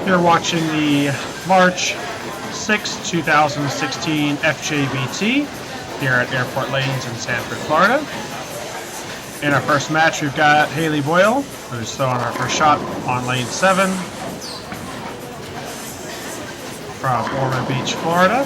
You're watching the March 6, 2016 FJBT here at Airport Lanes in Sanford, Florida. In our first match, we've got Haylee Boyle, who's throwing her first shot on lane 7 from Ormond Beach, Florida.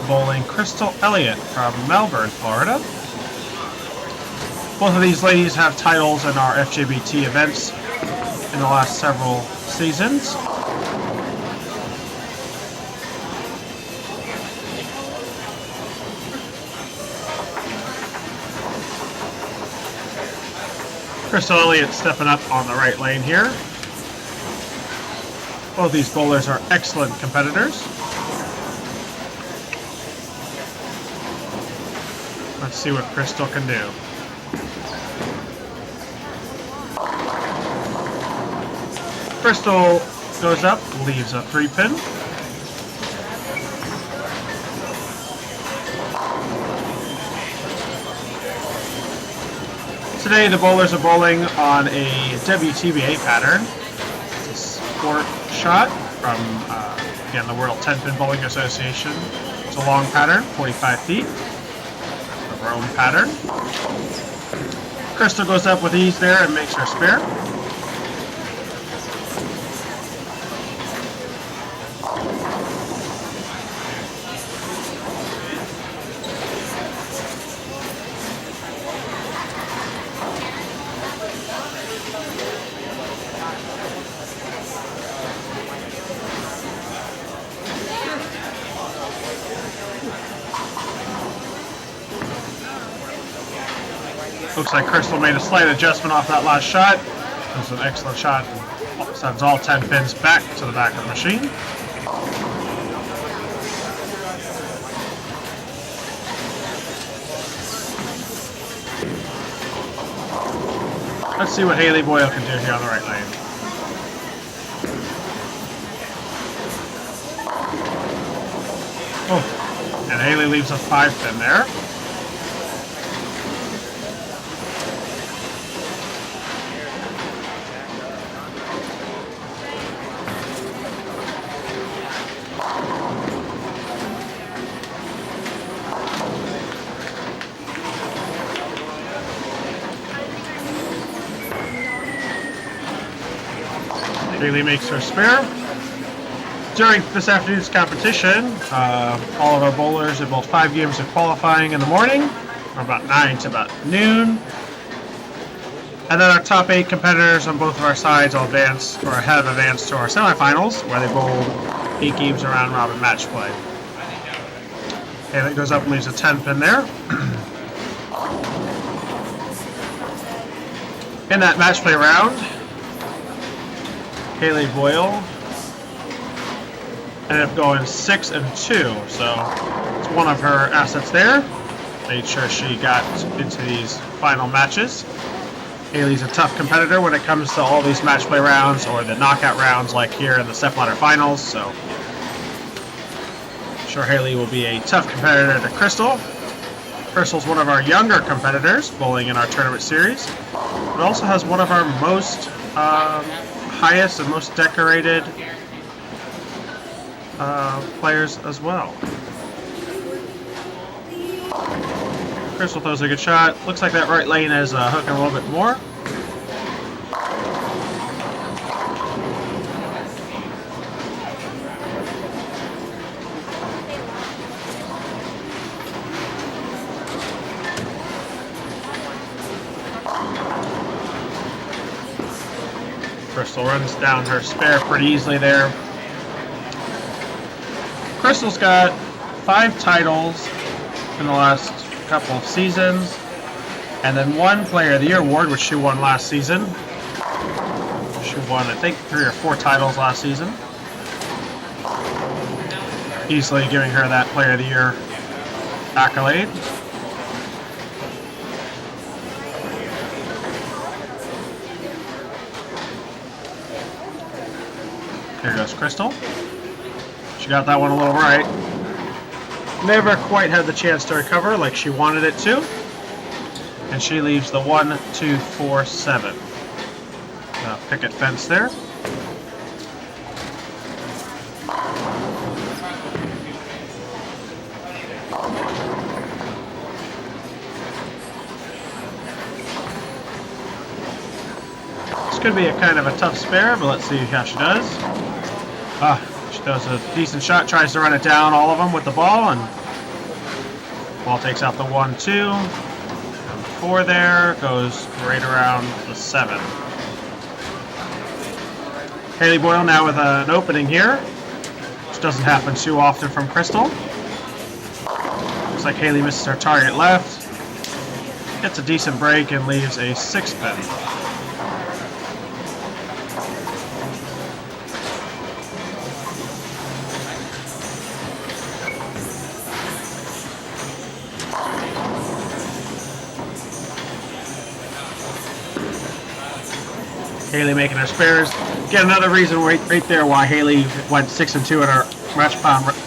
Bowling Crystal Elliott from Melbourne, Florida. Both of these ladies have titles in our FJBT events in the last several seasons. Crystal Elliott stepping up on the right lane here. Both these bowlers are excellent competitors. Let's see what Crystal can do. Crystal goes up, leaves a 3-pin. Today the bowlers are bowling on a WTBA pattern. It's a sport shot from, again, the World 10-Pin Bowling Association. It's a long pattern, 45 feet. The Rome pattern. Crystal goes up with ease there and makes her spare. Looks like Crystal made a slight adjustment off that last shot. It was an excellent shot. Sends all 10 pins back to the back of the machine. Let's see what Haylee Boyle can do here on the right lane. Oh, and Haylee leaves a 5-pin there. Haylee makes her spare. During this afternoon's competition, all of our bowlers have bowled 5 games of qualifying in the morning, from about 9 to about noon. And then our top 8 competitors on both of our sides all advance, or have advanced to our semifinals, where they bowled 8 games of round-robin match play. Haylee goes up and leaves a 10-pin there. In that match play round, Haylee Boyle ended up going 6 and 2, so it's one of her assets there. Made sure she got into these final matches. Haylee's a tough competitor when it comes to all these match play rounds or the knockout rounds like here in the stepladder finals, so I'm sure Haylee will be a tough competitor to Crystal. Crystal's one of our younger competitors bowling in our tournament series, but also has one of our most highest and most decorated players as well. Crystal throws a good shot. Looks like that right lane is hooking a little bit more. Crystal runs down her spare pretty easily there. Crystal's got 5 titles in the last couple of seasons, and then 1 Player of the Year award, which she won last season. She won, I think, 3 or 4 titles last season. Easily giving her that Player of the Year accolade. Here goes Crystal. She got that one a little right. Never quite had the chance to recover like she wanted it to. And she leaves the 1, 2, 4, 7. Picket fence there. could be a kind of a tough spare, but let's see how she does. She does a decent shot, tries to run it down all of them with the ball, and ball takes out the 1-2. And 4 there, goes right around the 7. Haylee Boyle now with an opening here, which doesn't happen too often from Crystal. Looks like Haylee misses her target left. Gets a decent break and leaves a 6-pin. Haylee making her spares. Get another reason right there why Haylee went 6-2 in our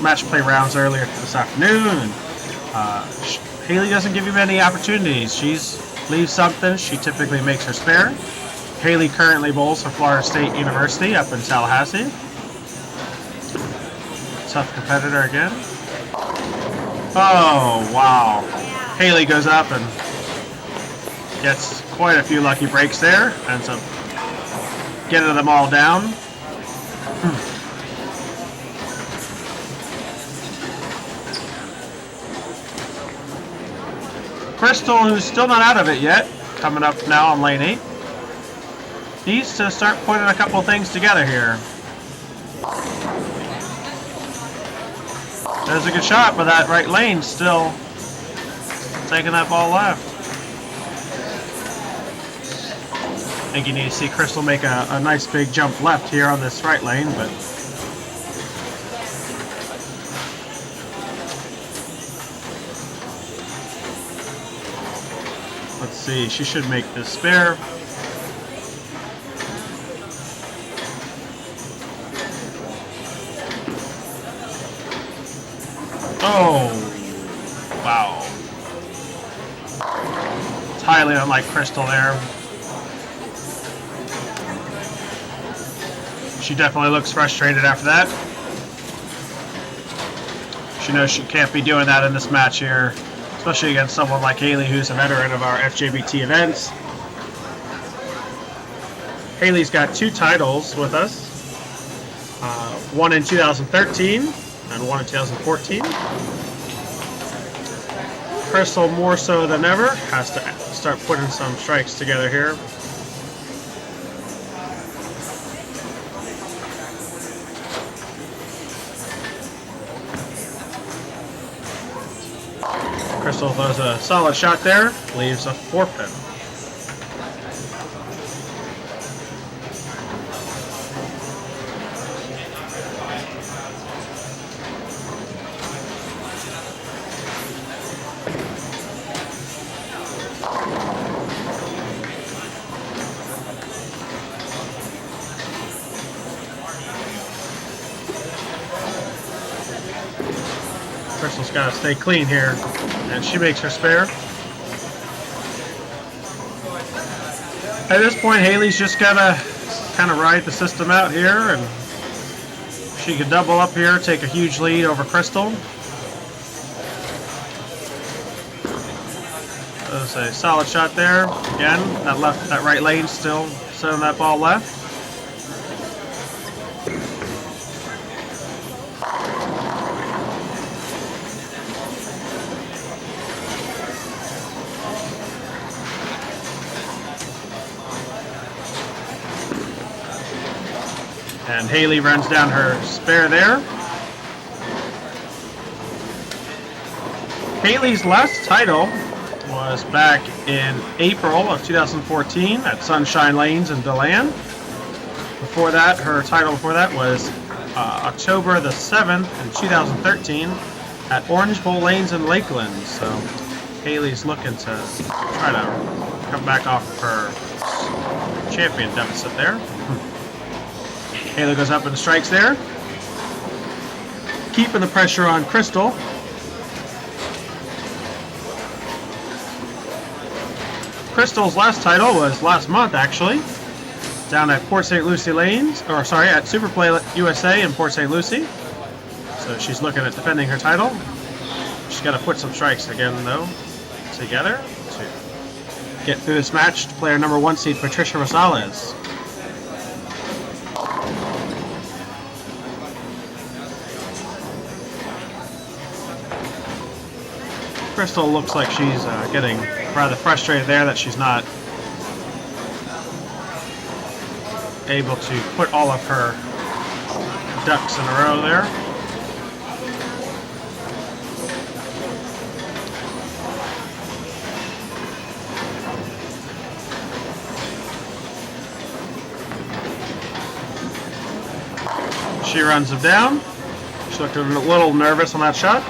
match play rounds earlier this afternoon. And, Haylee doesn't give you many opportunities. She's leaves something. She typically makes her spare. Haylee currently bowls for Florida State University up in Tallahassee. Tough competitor again. Oh wow! Haylee goes up and gets quite a few lucky breaks there. Ends up getting them all down. Crystal, who's still not out of it yet, coming up now on lane 8, needs to start putting a couple things together here. There's a good shot, but that right lane still taking that ball left. I think you need to see Crystal make a nice big jump left here on this right lane, but let's see, she should make this spare. Oh, wow. It's highly unlike Crystal there. She definitely looks frustrated after that. She knows she can't be doing that in this match here, especially against someone like Haylee, who's a veteran of our FJBT events. Haylee's got 2 titles with us, one in 2013 and one in 2014. Crystal, more so than ever, has to start putting some strikes together here. Crystal throws a solid shot there, leaves a 4-pin. Crystal's got to stay clean here, and she makes her spare. At this point, Haylee's just got to kind of ride the system out here, and she could double up here, take a huge lead over Crystal. That's a solid shot there. Again, that right lane still sending that ball left. And Haylee runs down her spare there. Haylee's last title was back in April of 2014 at Sunshine Lanes in DeLand. Before that, her title before that was October the 7th in 2013 at Orange Bowl Lanes in Lakeland. So Haylee's looking to try to come back off of her champion deficit there. Haylee goes up and strikes there, keeping the pressure on Crystal. Crystal's last title was last month, actually, down at Port St. Lucie Lanes, or sorry, at Superplay USA in Port St. Lucie. So she's looking at defending her title. She's got to put some strikes again, though, together to get through this match. Player number 1 seed Patricia Rosales. Crystal looks like she's getting rather frustrated there that she's not able to put all of her ducks in a row there. She runs him down. She looked a little nervous on that shot.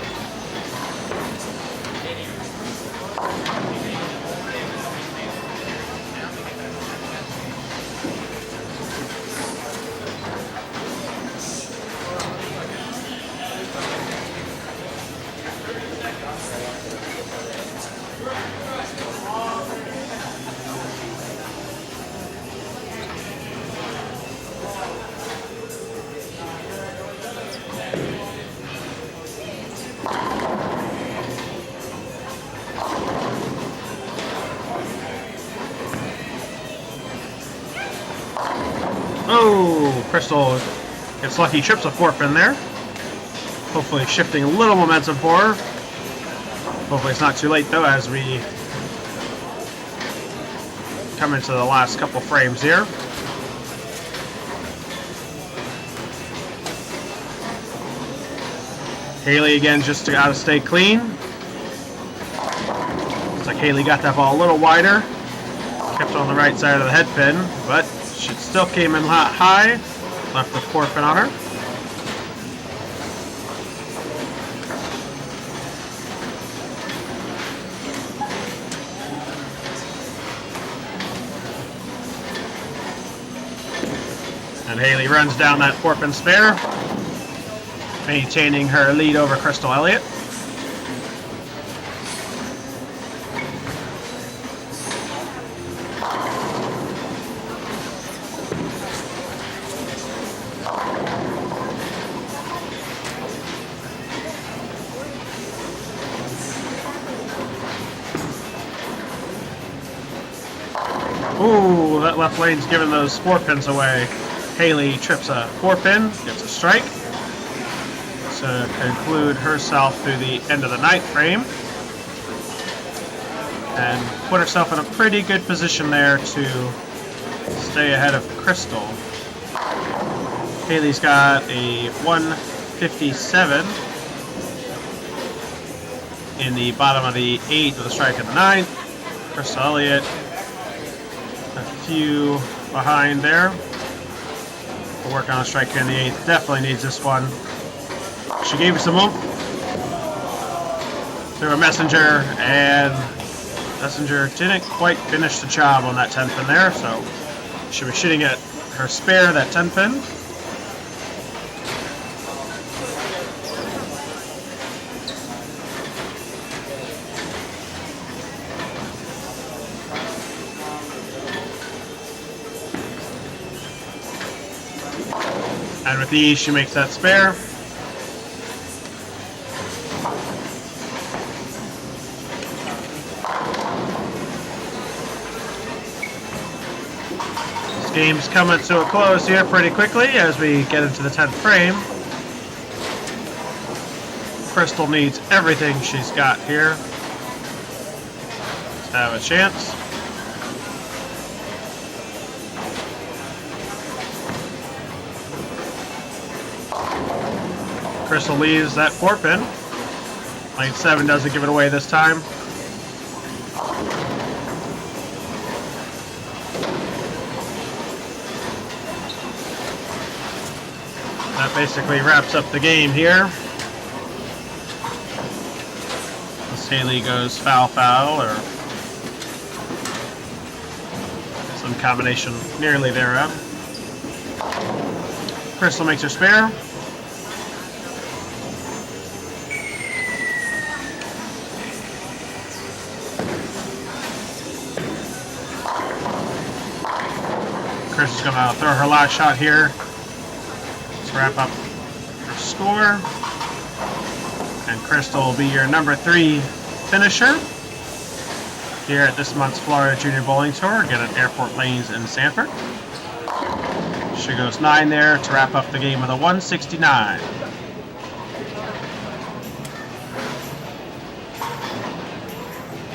Oh, Crystal gets lucky, trips a four-pin there. Hopefully shifting a little momentum for her. Hopefully it's not too late though as we come into the last couple frames here. Haylee again just got to stay clean. Looks like Haylee got that ball a little wider. Kept on the right side of the head pin, but she still came in high. Left the four pin on her. And Haylee runs down that four pin spare, maintaining her lead over Crystal Elliott. Ooh, that left lane's giving those four pins away. Haylee trips a four pin, gets a strike to conclude herself through the end of the ninth frame and put herself in a pretty good position there to stay ahead of Crystal. Haylee's got a 157 in the bottom of the 8th with a strike in the 9th. Crystal Elliott a few behind there. We'll work on a strike here in the 8th. Definitely needs this one. She gave us some oomph through a Messenger, and Messenger didn't quite finish the job on that 10 pin there, so she'll be shooting at her spare, that 10 pin. And with ease, she makes that spare. This game's coming to a close here pretty quickly as we get into the 10th frame. Crystal needs everything she's got here to have a chance. Crystal leaves that 4 pin. Lane 7 doesn't give it away this time. That basically wraps up the game here. As Haylee goes foul, or some combination nearly thereof. Crystal makes her spare. Crystal's going to throw her last shot here to wrap up her score. And Crystal will be your number 3 finisher here at this month's Florida Junior Bowling Tour, again at Airport Lanes in Sanford. She goes 9 there to wrap up the game with a 169.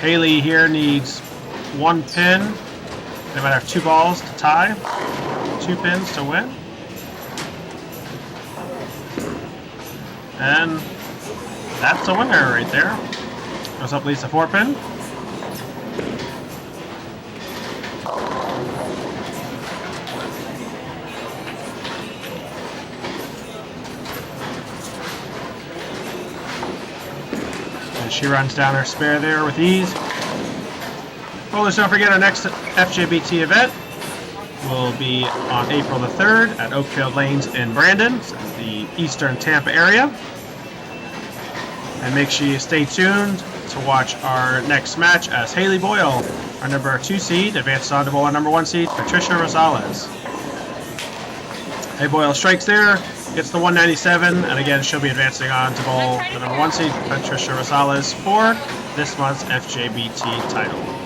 Haylee here needs 1 pin. They might have 2 balls to tie. 2 pins to win. And that's a winner right there. Goes up Lisa 4 pin. And she runs down her spare there with ease. Bowlers, don't forget our next FJBT event will be on April the 3rd at Oakfield Lanes in Brandon, so the eastern Tampa area. And make sure you stay tuned to watch our next match as Haylee Boyle, our number 2 seed, advances on to bowl our number 1 seed, Patricia Rosales. Hey, Boyle strikes there, gets the 197, and again, she'll be advancing on to bowl the number 1 seed, Patricia Rosales, for this month's FJBT title.